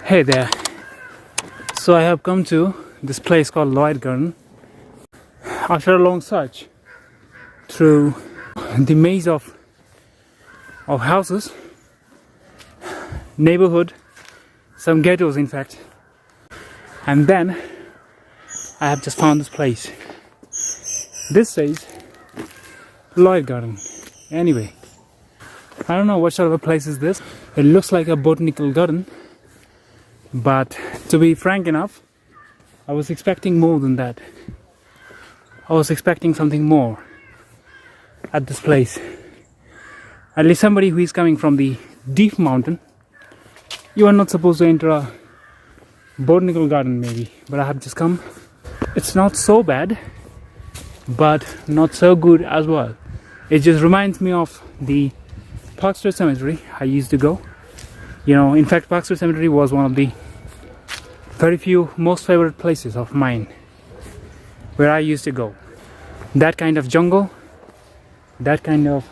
Hey there. So I have come to this place called Lloyd Garden after a long search through the maze of houses, neighborhood, some ghettos in fact, and then I have just found this place. This says Lloyd Garden. Anyway, I don't know what sort of a place is this. It looks like a botanical garden, but to be frank enough, I was expecting more than that. I was expecting something more at this place. At least somebody who is coming from the deep mountain, you are not supposed to enter a botanical garden maybe, but I have just come. It's not so bad, but not so good as well. It just reminds me of the Park Street Cemetery I used to go. You know, in fact, Park Street Cemetery was one of the very few most favorite places of mine where I used to go. That kind of jungle, that kind of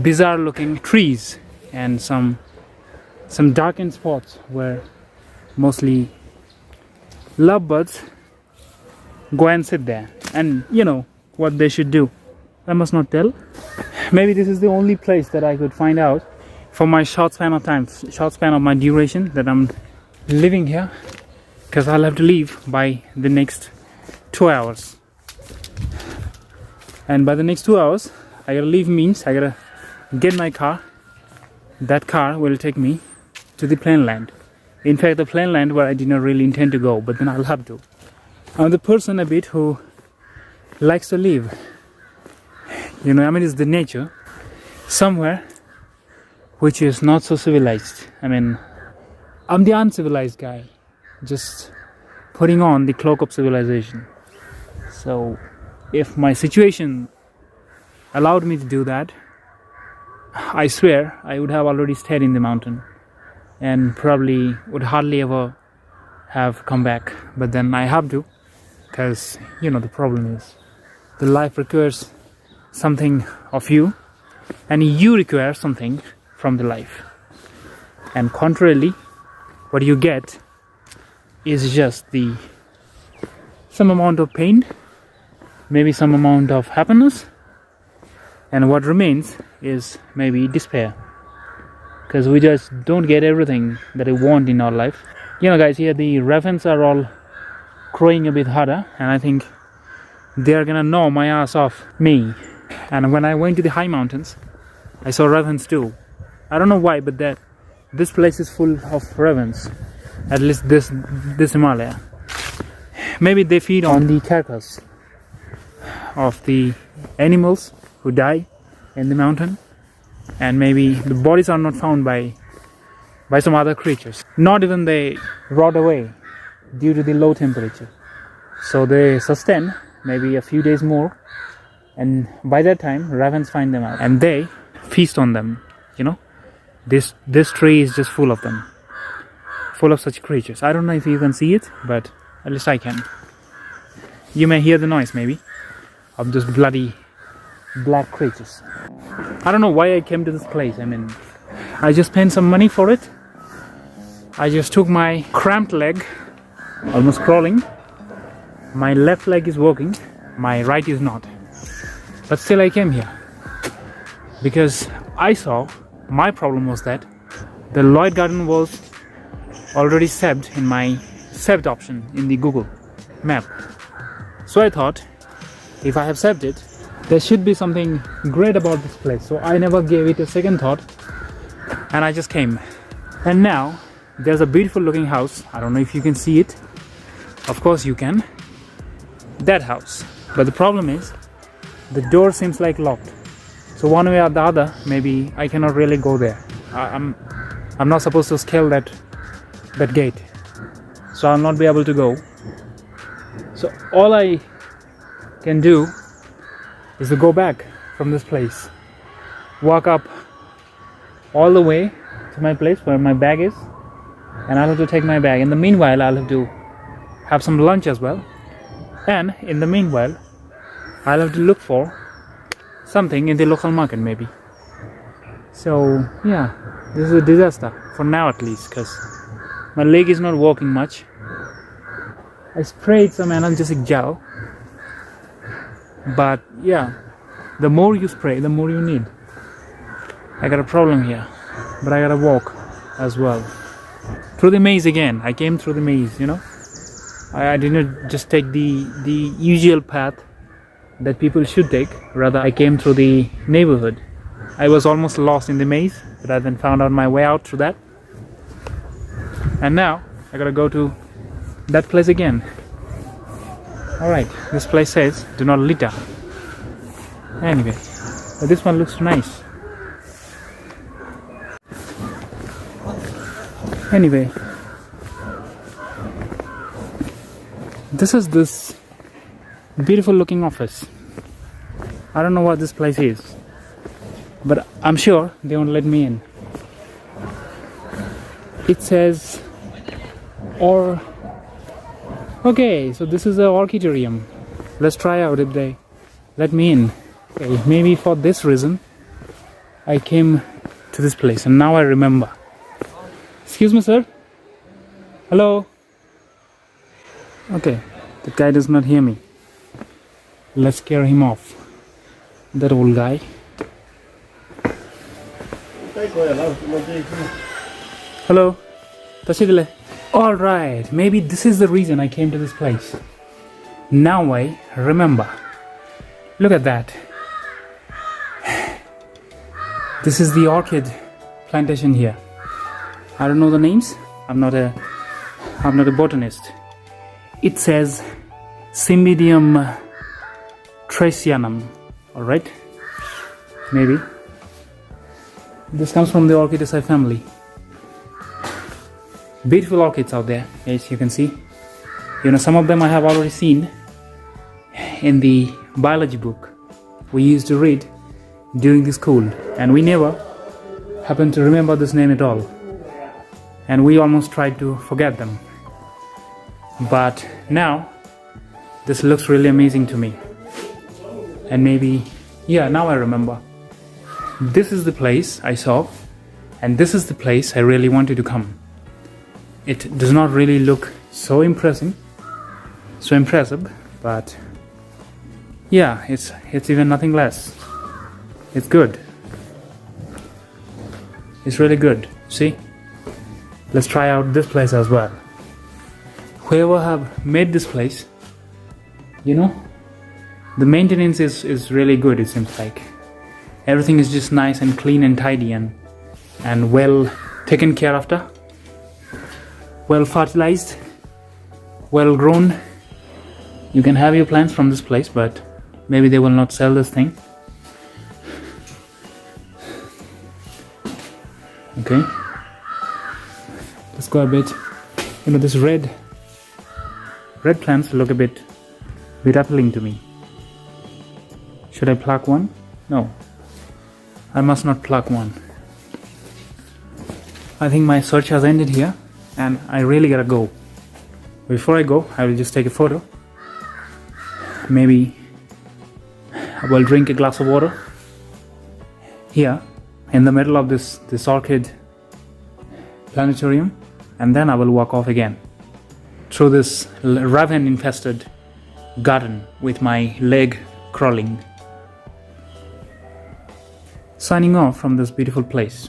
bizarre looking trees, and some darkened spots where mostly lovebirds go and sit there. And you know what they should do, I must not tell. Maybe this is the only place that I could find out for my short span of time, short span of my duration that I'm living here, because I'll have to leave by the next 2 hours. And by the next 2 hours, I gotta leave means I gotta get my car. That car will take me to the plain land. In fact, the plain land where I did not really intend to go, but then I'll have to. I'm the person a bit who likes to live, you know, I mean, it's the nature somewhere which is not so civilized. I mean, I'm the uncivilized guy, just putting on the cloak of civilization. So if my situation allowed me to do that, I swear I would have already stayed in the mountain and probably would hardly ever have come back. But then I have to, because you know the problem is the life requires something of you and you require something from the life, and contrarily what you get is just some amount of pain, maybe some amount of happiness, and what remains is maybe despair, because we just don't get everything that we want in our life. You know guys, here the ravens are all crowing a bit harder, and I think they are gonna gnaw my ass off me. And when I went to the high mountains, I saw ravens too. I don't know why, but this place is full of ravens. At least this Himalaya. Maybe they feed on the carcass of the animals who die in the mountain, and maybe the bodies are not found by some other creatures. Not even they rot away due to the low temperature. So they sustain maybe a few days more, and by that time ravens find them out and they feast on them. You know, this tree is just full of them, full of such creatures. I don't know if you can see it, but at least I can. You may hear the noise maybe of those bloody black creatures. I don't know why I came to this place. I mean, I just spent some money for it. I just took my cramped leg, almost crawling. My left leg is working, my right is not. But still I came here because I saw my problem was that the Lloyd Garden was already saved in my saved option in the Google map. So I thought, if I have saved it, there should be something great about this place. So I never gave it a second thought, and I just came. And now there's a beautiful looking house. I don't know if you can see it. Of course you can. That house. But the problem is the door seems like locked. So one way or the other, maybe I cannot really go there. I'm not supposed to scale that gate, so I'll not be able to go. So all I can do is to go back from this place, walk up all the way to my place where my bag is, and I'll have to take my bag. In the meanwhile, I'll have to have some lunch as well, and in the meanwhile I'll have to look for something in the local market maybe. So yeah, this is a disaster for now at least, because My leg is not working much. I sprayed some analgesic gel, but yeah, the more you spray, the more you need. I got a problem here, but I gotta walk as well. Through the maze again. I came through the maze, you know. I didn't just take the usual path that people should take. Rather, I came through the neighborhood. I was almost lost in the maze, but I then found out my way out through that. And now I gotta go to that place again. Alright, this place says do not litter. Anyway, but this one looks nice. Anyway, this is this beautiful looking office. I don't know what this place is, but I'm sure they won't let me in. It says okay, so this is a orchidarium. Let's try out if they let me in. Okay, maybe for this reason I came to this place, and now I remember. Excuse me, sir. Hello. Okay, the guy does not hear me. Let's scare him off. That old guy. Hello. Alright, maybe this is the reason I came to this place. Now I remember. Look at that. This is the orchid plantation here. I don't know the names. I'm not a botanist. It says Cymbidium Thracianum. Alright? Maybe. This comes from the Orchidaceae family. Beautiful orchids out there, as you can see. You know, some of them I have already seen in the biology book we used to read during the school, and we never happened to remember this name at all. And we almost tried to forget them. But now, this looks really amazing to me. And maybe, yeah, now I remember. This is the place I saw, and this is the place I really wanted to come. It does not really look so impressive, but yeah, it's even nothing less. It's good. It's really good. See? Let's try out this place as well. Whoever have made this place, you know, the maintenance is really good, it seems like. Everything is just nice and clean and tidy and well taken care after. Well fertilized, well grown. You can have your plants from this place, but maybe they will not sell this thing. Okay, let's go a bit. You know, this red plants look a bit appealing to me. Should I pluck one? No, I must not pluck one. I think my search has ended here, and I really gotta go. Before I go, I will just take a photo. Maybe I will drink a glass of water here in the middle of this orchid planetarium, and then I will walk off again through this raven infested garden with my leg crawling. Signing off from this beautiful place.